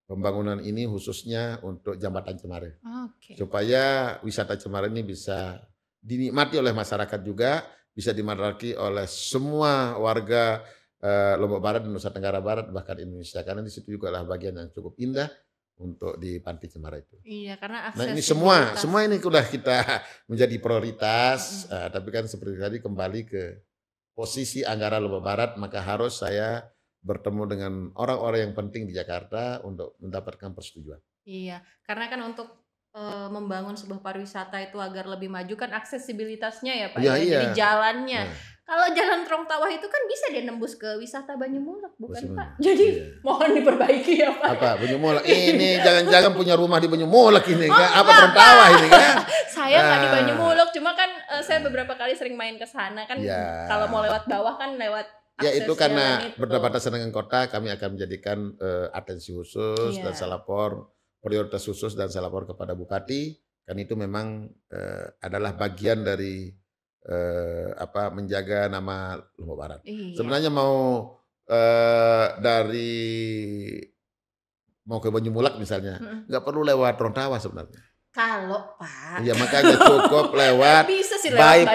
pembangunan ini khususnya untuk jambatan Cemara. Supaya wisata Cemara ini bisa dinikmati oleh masyarakat juga, bisa dinikmati oleh semua warga Lombok Barat dan Nusa Tenggara Barat bahkan Indonesia, karena di situ juga adalah bagian yang cukup indah untuk di Pantai Cemara itu. Iya, karena Nah ini semua ini sudah kita menjadi prioritas, tapi kan seperti tadi kembali ke posisi anggaran Lombok Barat, maka harus saya bertemu dengan orang-orang yang penting di Jakarta untuk mendapatkan persetujuan. Iya, karena kan untuk membangun sebuah pariwisata itu agar lebih maju kan aksesibilitasnya ya Pak. Iya, iya. Jadi jalannya. Nah. Kalau jalan Trong Tawah itu kan bisa dia nembus ke wisata Banyumulek, bukan Banyumulek, Pak? Jadi iya. mohon diperbaiki ya Pak. Apa Banyumulek? Ini jangan-jangan punya rumah di Banyumulek ini kan? Apa Trong Tawah ini kan? Saya nggak di Banyumulek, cuma kan saya beberapa kali sering main ke sana kan. Ya. Kalau mau lewat bawah kan lewat Ya akses itu karena jalan itu. berdapatan dengan kota, kami akan menjadikan atensi khusus Iya. dan saya lapor prioritas khusus dan saya lapor kepada Bupati, kan itu memang adalah bagian dari menjaga nama Lombok Barat. Iya. Sebenarnya mau ke Banyumulek misalnya, nggak perlu lewat Trong Tawah sebenarnya. Kalau Pak. Ya makanya cukup lewat Bisa sih lewat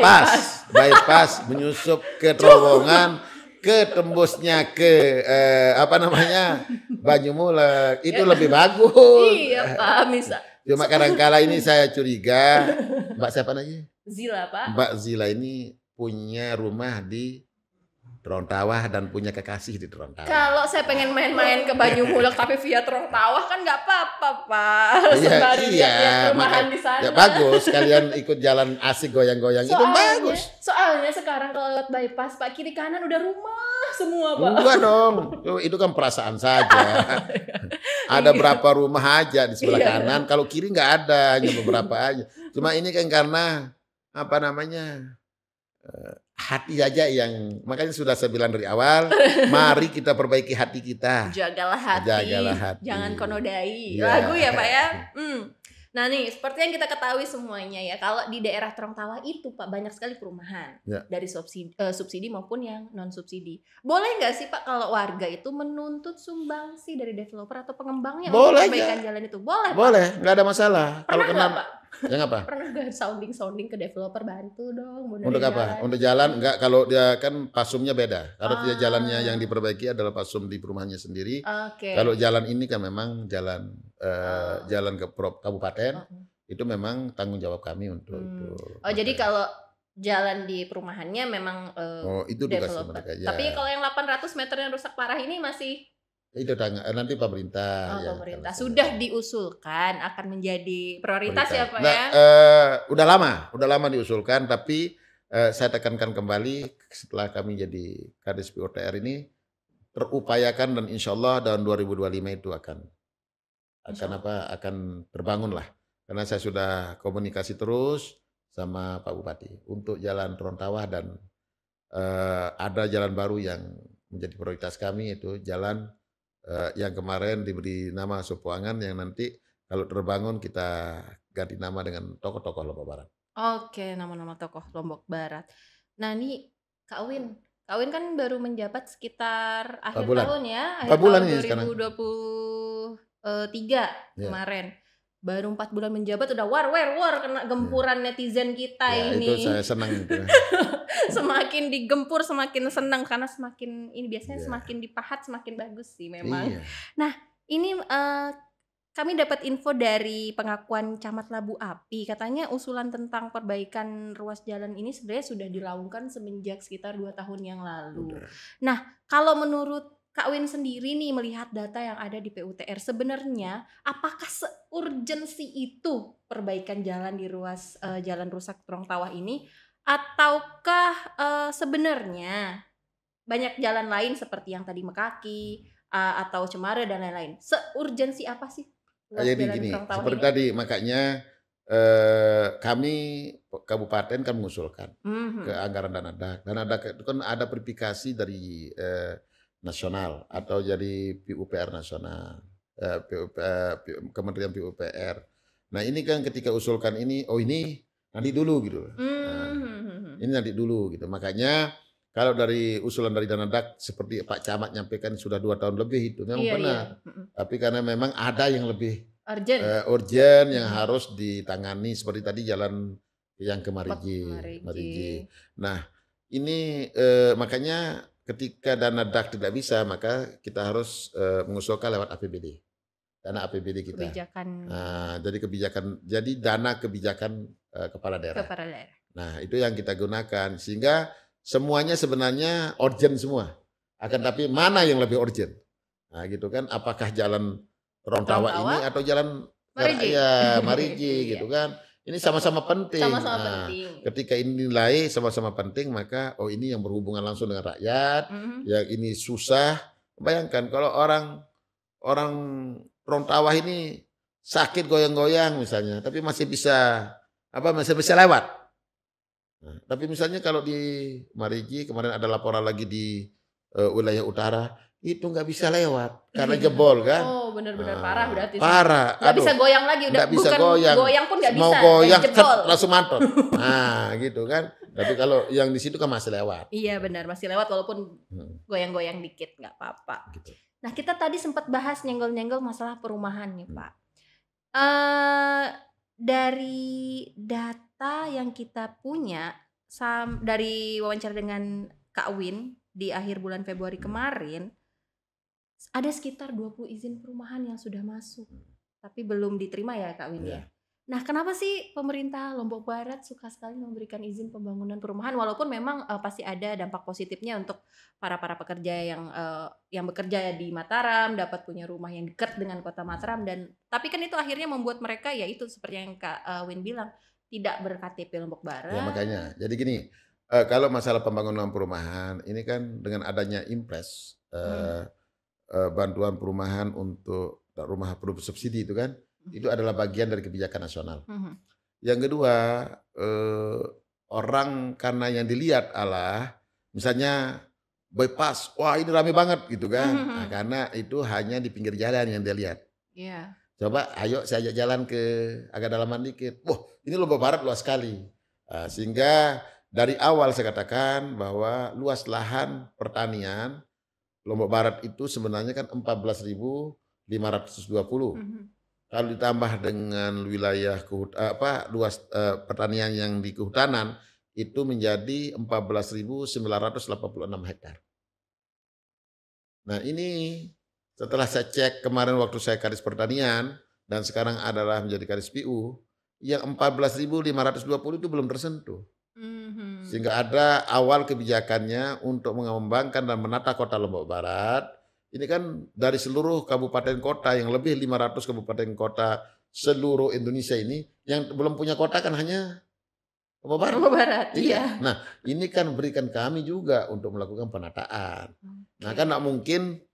bypass menyusup ke terowongan, ke tembusnya ke Banyumulek, itu lebih bagus. Iya Pak, bisa. Cuma kadang-kala ini saya curiga, Mbak siapa lagi? Zila Pak. Mbak Zila ini punya rumah di Trong Tawah dan punya kekasih di Trong Tawah. Kalau saya pengen main-main ke Banyumulek tapi via Trong Tawah kan nggak apa-apa Pak. Sembari lihat perumahan di sana. Ya bagus, kalian ikut jalan asik goyang-goyang itu bagus. Soalnya sekarang kalau lewat bypass Pak, kiri kanan udah rumah semua Pak. Enggak dong, itu kan perasaan saja. Ada berapa rumah aja di sebelah kanan, kalau kiri nggak ada, hanya beberapa aja. Cuma ini kan karena hati aja yang, makanya sudah saya bilang dari awal, mari kita perbaiki hati kita. Jagalah hati. Jangan konodai. Ya. Lagu ya Pak ya. Nah nih, seperti yang kita ketahui semuanya ya, kalau di daerah Trong Tawah itu Pak banyak sekali perumahan Ya. dari subsidi maupun yang non subsidi. Boleh nggak sih Pak kalau warga itu menuntut sumbangsi dari developer atau pengembangnya Boleh untuk perbaikan jalan itu? Boleh. Pak? Boleh, nggak ada masalah. Kalau Pernah kena, nggak Pak? yang apa? Pernah nggak sounding ke developer bantu dong? Untuk apa? Untuk jalan enggak, kalau dia kan pasumnya beda. Kalau dia jalannya yang diperbaiki adalah pasum di perumahannya sendiri. Oke. Kalau jalan ini kan memang jalan ke kabupaten, itu memang tanggung jawab kami untuk itu. Oh jadi kalau jalan di perumahannya memang itu tugas developer. mereka. Ya. Tapi kalau yang 800 meter yang rusak parah ini masih Itu nanti pemerintah. pemerintah sudah diusulkan akan menjadi prioritas ya Pak ya. Udah lama diusulkan, tapi saya tekankan kembali setelah kami jadi Kadis PUTR ini terupayakan dan insya Allah tahun 2025 itu akan terbangun lah. Karena saya sudah komunikasi terus sama Pak Bupati untuk jalan Torontawah dan ada jalan baru yang menjadi prioritas kami, itu jalan yang kemarin diberi nama Supuangan, yang nanti kalau terbangun kita ganti nama dengan tokoh-tokoh Lombok Barat. Oke, nama-nama tokoh Lombok Barat. Nah ini Kak Win kan baru menjabat sekitar akhir tahun ya, akhir bulan tahun ini sekarang? 2023 kemarin. Baru 4 bulan menjabat udah war kena gempuran netizen kita ini. Itu saya senang gitu. Semakin digempur semakin senang, karena semakin ini biasanya semakin dipahat semakin bagus sih memang. Nah ini kami dapat info dari pengakuan Camat Labu Api, katanya usulan tentang perbaikan ruas jalan ini sebenarnya sudah dilakukan semenjak sekitar 2 tahun yang lalu. Nah, kalau menurut Kak Win sendiri nih, melihat data yang ada di PUTR, sebenarnya apakah seurgensi itu perbaikan jalan di ruas jalan rusak Torontawah ini, ataukah sebenarnya banyak jalan lain seperti yang tadi Mekaki atau Cemara dan lain-lain? Seurgensi apa sih? Jadi gini, seperti tadi makanya kami kabupaten kan mengusulkan ke anggaran dana DAK. Dana DAK itu kan ada verifikasi dari nasional atau jadi PUPR nasional, Kementerian PUPR. Nah ini kan ketika usulkan ini, ini nanti dulu gitu. Ini nanti dulu gitu. Makanya kalau dari usulan dari dana DAK seperti Pak Camat nyampaikan sudah 2 tahun lebih, itu memang benar. Tapi karena memang ada yang lebih urgent yang harus ditangani, seperti tadi jalan yang ke Marigi. Nah ini makanya ketika dana DAK tidak bisa, maka kita harus mengusulkan lewat APBD, dana APBD kita. Jadi dana kebijakan kepala daerah. Nah itu yang kita gunakan, sehingga semuanya sebenarnya urgent semua. Akan tapi mana yang lebih urgent? Nah gitu kan, apakah jalan Torontawah ini atau jalan Marigi gitu kan. Ini sama-sama penting. Penting. Ketika ini nilai sama-sama penting, maka ini yang berhubungan langsung dengan rakyat, yang ini susah. Bayangkan kalau orang Torontawah ini sakit goyang-goyang misalnya, tapi masih bisa lewat. Nah, tapi misalnya kalau di Marigi kemarin ada laporan lagi di wilayah utara, itu nggak bisa lewat karena jebol kan. Oh benar-benar parah berarti. Parah. Nggak bisa goyang lagi, udah bisa bukan goyang pun nggak bisa. Mau goyang langsung mantot. Nah gitu kan. Tapi kalau yang di situ kan masih lewat. Iya benar, masih lewat walaupun goyang-goyang dikit nggak apa-apa. Gitu. Nah kita tadi sempat bahas nyenggol-nyenggol masalah perumahan nih Pak. Dari data yang kita punya dari wawancara dengan Kak Win di akhir bulan Februari kemarin, ada sekitar 20 izin perumahan yang sudah masuk tapi belum diterima ya Kak Win ya. Nah kenapa sih pemerintah Lombok Barat suka sekali memberikan izin pembangunan perumahan, walaupun memang pasti ada dampak positifnya untuk para pekerja yang bekerja di Mataram, dapat punya rumah yang dekat dengan kota Mataram, tapi kan itu akhirnya membuat mereka, ya itu seperti yang Kak Win bilang, tidak ber-KTP Lombok Barat. Ya makanya, jadi gini, kalau masalah pembangunan perumahan ini kan dengan adanya impres, bantuan perumahan untuk rumah bersubsidi itu kan, itu adalah bagian dari kebijakan nasional. Yang kedua, orang karena yang dilihat misalnya bypass, wah ini rame banget gitu kan. Nah, karena itu hanya di pinggir jalan yang dia lihat. Coba ayo saya ajak jalan ke agak dalaman dikit. Wah ini Lombok Barat luas sekali. Sehingga dari awal saya katakan bahwa luas lahan pertanian Lombok Barat itu sebenarnya kan 14.520. Kalau ditambah dengan wilayah luas pertanian yang di kehutanan itu menjadi 14.986 hektar. Nah ini setelah saya cek kemarin waktu saya Kadis Pertanian dan sekarang adalah menjadi Kadis PU, yang 14.520 itu belum tersentuh. Sehingga ada awal kebijakannya untuk mengembangkan dan menata kota Lombok Barat. Ini kan dari seluruh kabupaten kota yang lebih 500 kabupaten kota seluruh Indonesia ini, yang belum punya kota kan hanya Lombok Barat. Lombok Barat, iya. Nah, ini kan berikan kami juga untuk melakukan penataan. Nah, kan nggak mungkin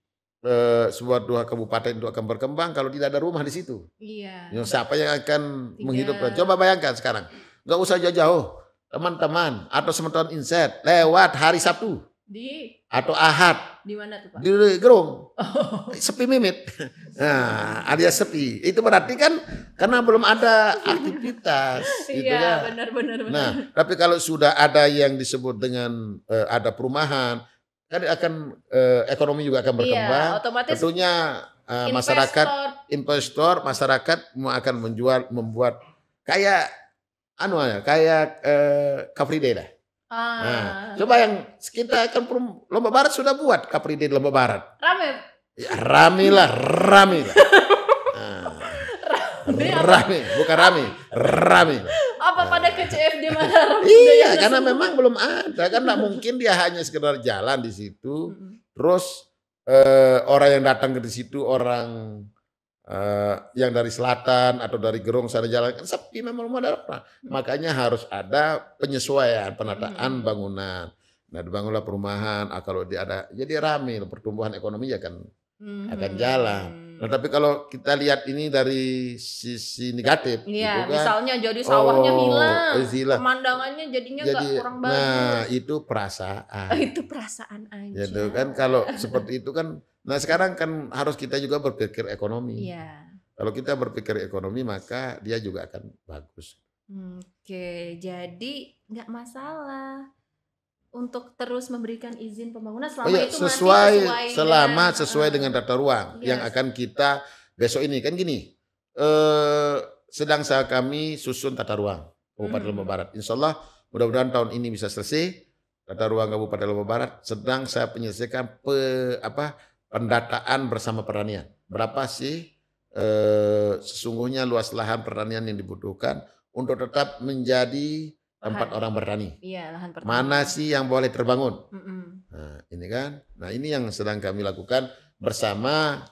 sebuah dua kabupaten itu akan berkembang kalau tidak ada rumah di situ. Iya. Siapa yang akan menghidupkan? Coba bayangkan sekarang. Nggak usah jauh-jauh. Teman-teman atau semeton inset lewat hari Sabtu. Atau Ahad. Di mana tuh Pak? Di Gerung. Sepi mimit. Nah, alias sepi. Itu berarti kan karena belum ada aktivitas. Gitu Iya, kan. benar. Nah, tapi kalau sudah ada yang disebut dengan ada perumahan, kan akan ekonomi juga akan berkembang. Iya, otomatis tentunya masyarakat, investor, masyarakat akan membuat kayak Car Free Day lah. Nah, coba yang kita kan Lombok Barat sudah buat Car Free Day Lombok Barat. Rame. Ya, rame lah. Rame, bukan rame, rame. Apa pada ke CFD malah? Iya, karena memang belum ada kan, nggak mungkin dia hanya sekedar jalan di situ. Terus orang yang datang ke situ orang yang dari selatan atau dari Gerung sana jalan kan sepi, memang belum ada apa. Makanya harus ada penyesuaian penataan bangunan. Nah, dibangunlah perumahan. Kalau dia ada, jadi rame, pertumbuhan ekonomi akan jalan. Nah, tapi kalau kita lihat ini dari sisi negatif, iya, gitu kan, misalnya jadi sawahnya hilang, pemandangannya jadinya nggak kurang bagus. Nah, itu perasaan. Itu perasaan aja. Gitu kan, kalau seperti itu kan. Nah, sekarang kan harus kita juga berpikir ekonomi. Iya. Kalau kita berpikir ekonomi, maka dia juga akan bagus. Oke, jadi nggak masalah untuk terus memberikan izin pembangunan selama itu sesuai dengan tata ruang yang akan kita besok ini. Kan gini, sedang kami susun tata ruang Kabupaten Lombok Barat. Insya Allah mudah-mudahan tahun ini bisa selesai tata ruang Kabupaten Lombok Barat. Sedang saya menyelesaikan pendataan bersama pertanian. Berapa sih sesungguhnya luas lahan pertanian yang dibutuhkan untuk tetap menjadi tempat orang bertani. Iya, lahan pertanian. Mana sih yang boleh terbangun? Nah, ini kan. Nah, ini yang sedang kami lakukan bersama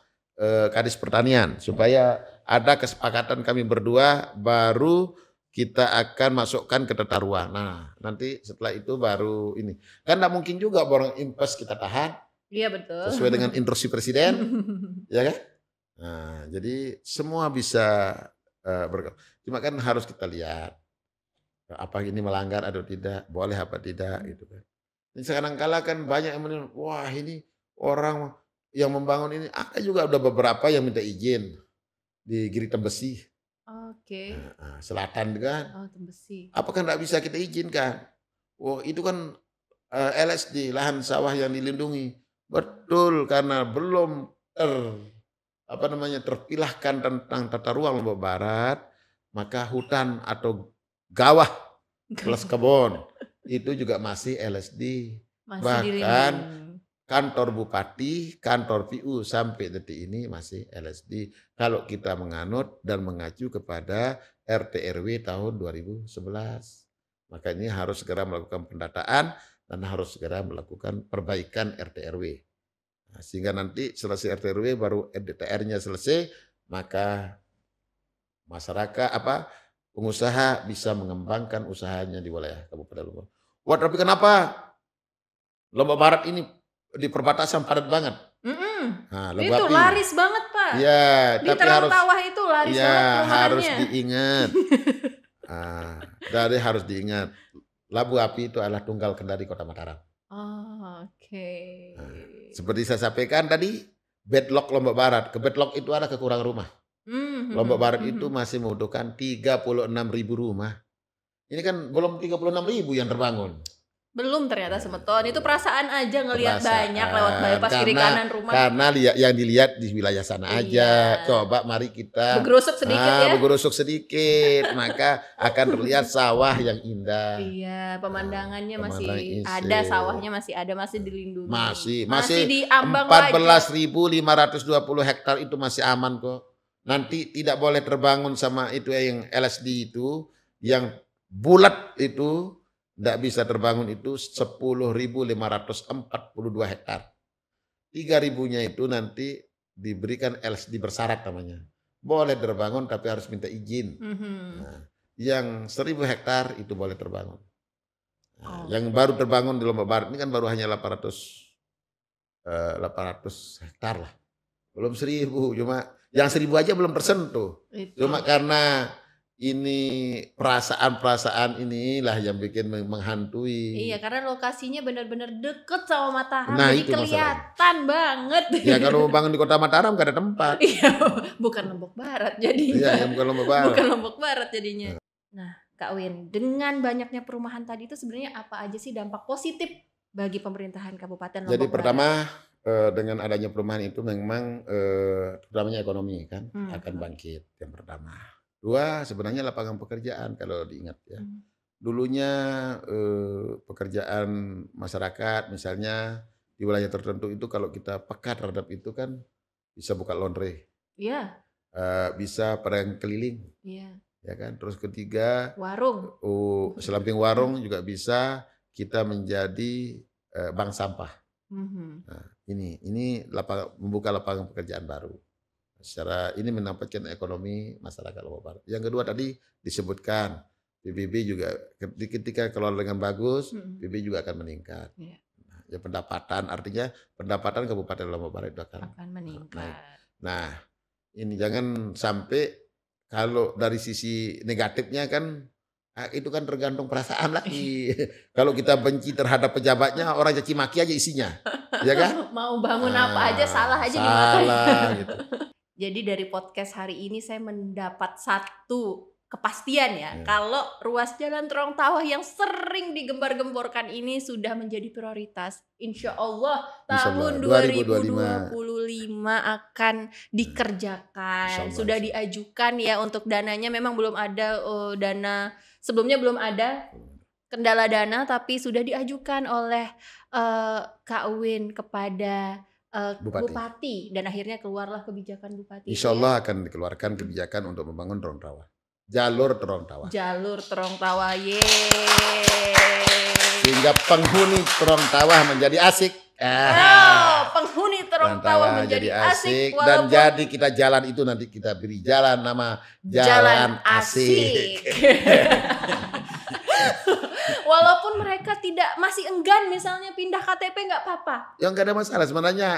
Kadis Pertanian supaya ada kesepakatan kami berdua, baru kita akan masukkan ke tata ruang. Nah, nanti setelah itu baru ini. Kan tidak mungkin juga borong impes kita tahan. Iya, betul. Sesuai dengan instruksi Presiden. Ya kan? Nah, jadi semua bisa cuma kan harus kita lihat apa ini melanggar atau tidak, boleh apa tidak gitu kan. Ini sekarang kala kan banyak yang menilai, wah ini orang yang membangun ini, ada juga udah beberapa yang minta izin di Giri Tembesi. Oke. Nah, selatan kan. Oh, Tembesi. Apakah enggak bisa kita izinkan? Oh, itu kan LSD, lahan sawah yang dilindungi. Betul, karena belum terpilahkan tentang tata ruang Lombok Barat, maka hutan atau gawah plus kebun itu juga masih LSD. Bahkan kantor bupati, kantor PU sampai detik ini masih LSD. Kalau kita menganut dan mengacu kepada RT RW tahun 2011. Maka ini harus segera melakukan pendataan dan harus segera melakukan perbaikan RT RW. Nah, sehingga nanti selesai RT RW baru DTR-nya selesai, maka masyarakat pengusaha bisa mengembangkan usahanya di wilayah Kabupaten Lombok. Wah, tapi kenapa Lombok Barat ini di perbatasan padat banget? Nah, itu laris banget, Pak. Ya, di tapi harus Tawah itu laris banget. Harus diingat. Dari harus diingat. Labu Api itu adalah tunggal kendali Kota Mataram. Oh, oke. Nah, seperti saya sampaikan tadi, bedlock Lombok Barat. Ke bedlock itu ada kekurangan rumah. Lombok Barat itu masih membutuhkan 36.000 rumah. Ini kan belum 36.000 yang terbangun. Belum ternyata Semeton. Itu perasaan aja ngelihat banyak lewat bypass kiri kanan rumah. Karena yang dilihat di wilayah sana aja. Coba mari kita bergerusuk sedikit ya. Bergerusuk sedikit, maka akan terlihat sawah yang indah. Iya, pemandangannya masih ada, sawahnya masih ada, masih dilindungi. Masih di ambang 14.520 hektar itu masih aman kok. Nanti tidak boleh terbangun sama itu yang LSD itu, yang bulat itu tidak bisa terbangun itu 10.542 hektar. 3.000-nya itu nanti diberikan LSD bersyarat namanya. Boleh terbangun tapi harus minta izin. Nah, yang 1.000 hektar itu boleh terbangun. Nah, Oh. yang baru terbangun di Lombok Barat ini kan baru hanya 800 hektar lah. Belum 1.000, cuma yang 1.000 aja belum tersentuh. Itu. Cuma karena ini perasaan-perasaan inilah yang bikin menghantui. Iya, karena lokasinya benar-benar deket sama Mataram, Nah, jadi itu masalahnya. kelihatan banget. Ya kalau mau bangun di kota Mataram gak ada tempat. Iya, bukan Lombok Barat jadinya. Iya, yang bukan Lombok Barat. Bukan Lombok Barat jadinya. Nah, Kak Win, dengan banyaknya perumahan tadi itu sebenarnya apa aja sih dampak positif bagi pemerintahan Kabupaten Lombok Jadi Barat? pertama dengan adanya perumahan itu memang terutamanya ekonomi kan akan bangkit yang pertama. Dua, sebenarnya lapangan pekerjaan kalau diingat ya. Dulunya pekerjaan masyarakat misalnya di wilayah tertentu itu kalau kita peka terhadap itu kan bisa buka laundry. Iya. Bisa pedagang keliling. Iya. Ya kan. Terus ketiga, warung. Selamping warung juga bisa kita menjadi bank sampah. Nah, ini membuka lapangan pekerjaan baru. Secara ini menampakkan ekonomi masyarakat Lombok Barat. Yang kedua tadi disebutkan PBB juga ketika kelola dengan bagus, PBB juga akan meningkat. Yeah. Nah, ya pendapatan artinya pendapatan Kabupaten Lombok Barat itu akan meningkat. naik. Nah, ini jangan sampai kalau dari sisi negatifnya kan itu kan tergantung perasaan lagi. Kalau kita benci terhadap pejabatnya, orang caci maki aja isinya. Ya kan? Mau bangun apa aja salah aja salah gitu. Jadi dari podcast hari ini saya mendapat satu kepastian ya. Kalau ruas jalan Terong Tawah yang sering digembar-gemborkan ini sudah menjadi prioritas. Insya Allah tahun 2025 akan dikerjakan. Sudah diajukan ya untuk dananya, memang belum ada dana. Sebelumnya belum ada kendala dana, tapi sudah diajukan oleh Kak Win kepada Bupati dan akhirnya keluarlah kebijakan Bupati. Insya Allah akan dikeluarkan kebijakan untuk membangun Terong Tawah. Jalur Terong Tawah. Jalur Terong Tawah, yeay. Sehingga penghuni Terong Tawah menjadi asik. Penghuni Terong Tawah menjadi asik. Dan jadi kita jalan itu nanti kita beri jalan nama Jalan Asik. Walaupun mereka masih enggan misalnya pindah KTP nggak apa-apa. Yang nggak ada masalah sebenarnya.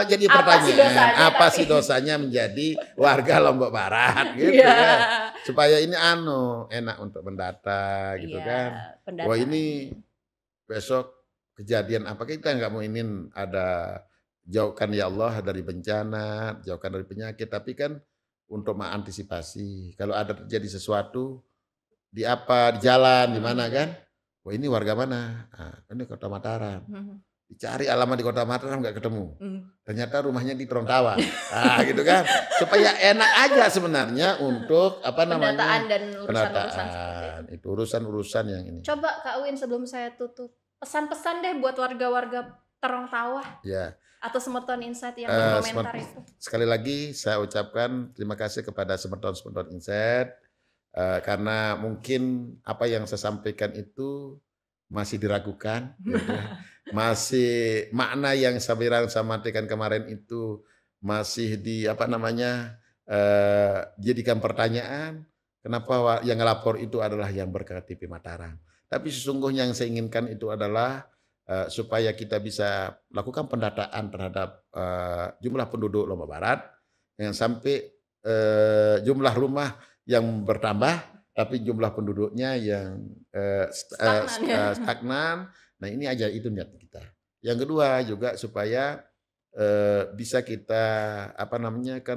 Jadi pertanyaan apa sih dosanya menjadi warga Lombok Barat gitu kan? Supaya ini enak untuk mendata gitu kan. Wah ini besok kejadian apa, kita nggak mau ingin ada jauhkan ya Allah dari bencana, jauhkan dari penyakit, tapi kan untuk mengantisipasi kalau ada terjadi sesuatu di jalan di mana kan. Wah ini warga mana? Ini Kota Mataram. Dicari alamat di Kota Mataram nggak ketemu. Ternyata rumahnya di Terong Tawah. Gitu kan. Supaya enak aja sebenarnya untuk pendataan dan urusan-urusan. Itu urusan-urusan yang ini. Coba Kak Win sebelum saya tutup, pesan-pesan deh buat warga-warga Terong Tawah. Ya. Atau Semeton Insight yang berkomentar itu. Sekali lagi saya ucapkan terima kasih kepada Semeton Insight. Karena mungkin apa yang saya sampaikan itu masih diragukan, gitu. Masih makna yang saya sampaikan kemarin itu masih jadikan pertanyaan. Kenapa yang ngelapor itu adalah yang berKTP Mataram? Tapi sesungguhnya yang saya inginkan itu adalah supaya kita bisa lakukan pendataan terhadap jumlah penduduk Lombok Barat, yang sampai jumlah rumah yang bertambah, tapi jumlah penduduknya yang stagnan. Nah ini aja itu niat kita. Yang kedua juga supaya bisa kita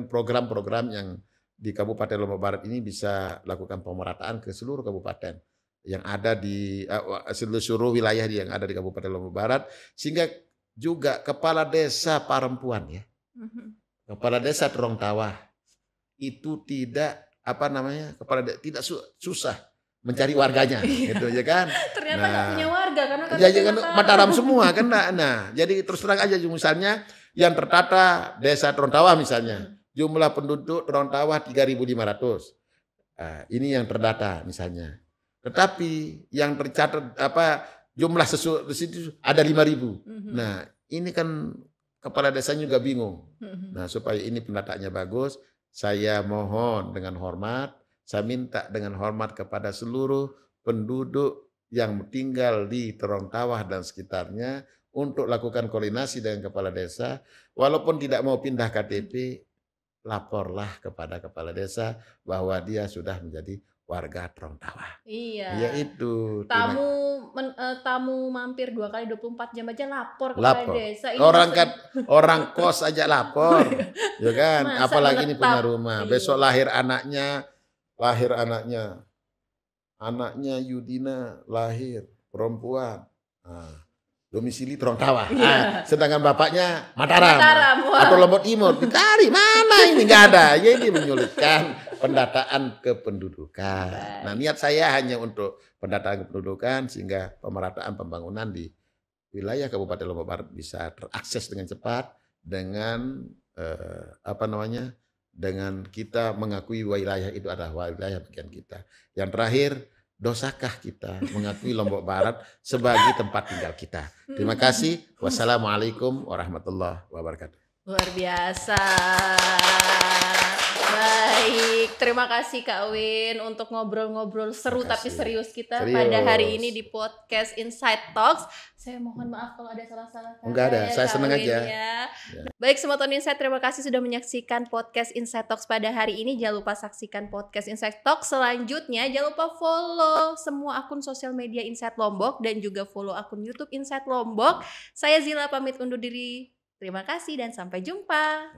program-program yang di Kabupaten Lombok Barat ini bisa lakukan pemerataan ke seluruh kabupaten yang ada di seluruh wilayah yang ada di Kabupaten Lombok Barat, sehingga juga kepala desa perempuan ya, kepala desa Terong Tawah itu tidak tidak susah mencari warganya gitu ya kan. Ternyata nggak punya warga karena kan Mataram semua kan. Nah, jadi terus terang aja misalnya yang tertata desa Terong Tawah misalnya, jumlah penduduk Terong Tawah 3.500. Ini yang terdata misalnya. Tetapi yang tercatat jumlah di situ ada 5.000. Nah, ini kan kepala desanya juga bingung. Nah, supaya ini pendataannya bagus, saya mohon dengan hormat, saya minta dengan hormat kepada seluruh penduduk yang tinggal di Torontawah dan sekitarnya untuk lakukan koordinasi dengan kepala desa. Walaupun tidak mau pindah KTP, laporlah kepada kepala desa bahwa dia sudah menjadi warga Torontawah. Iya. Ya itu. Tamu mampir 2 kali 24 jam aja lapor kepala desa. Ini Orang kos aja lapor. Ya kan? Masa Apalagi ini punya menetap? rumah. Iya. Besok lahir anaknya. Anaknya Yudina lahir perempuan. Domisili Torontawah. Iya. Sedangkan bapaknya Mataram. Wah. Atau Lombok Timur. Dicari mana ini, nggak ada. Ya ini menyulitkan pendataan kependudukan. Nah, niat saya hanya untuk pendataan kependudukan sehingga pemerataan pembangunan di wilayah Kabupaten Lombok Barat bisa terakses dengan cepat dengan dengan kita mengakui wilayah itu adalah wilayah bagian kita. Yang terakhir, dosakah kita mengakui Lombok Barat sebagai tempat tinggal kita? Terima kasih. Wassalamualaikum warahmatullahi wabarakatuh. Luar biasa. Baik, terima kasih Kak Win untuk ngobrol-ngobrol seru tapi serius kita pada hari ini di podcast Inside Talks. Saya mohon maaf kalau ada salah-salah kata. Enggak ada, saya senang aja. Ya. Baik, Semoton Insight, terima kasih sudah menyaksikan podcast Inside Talks pada hari ini. Jangan lupa saksikan podcast Inside Talks selanjutnya. Jangan lupa follow semua akun sosial media Inside Lombok dan juga follow akun YouTube Inside Lombok. Saya Zila pamit undur diri. Terima kasih dan sampai jumpa.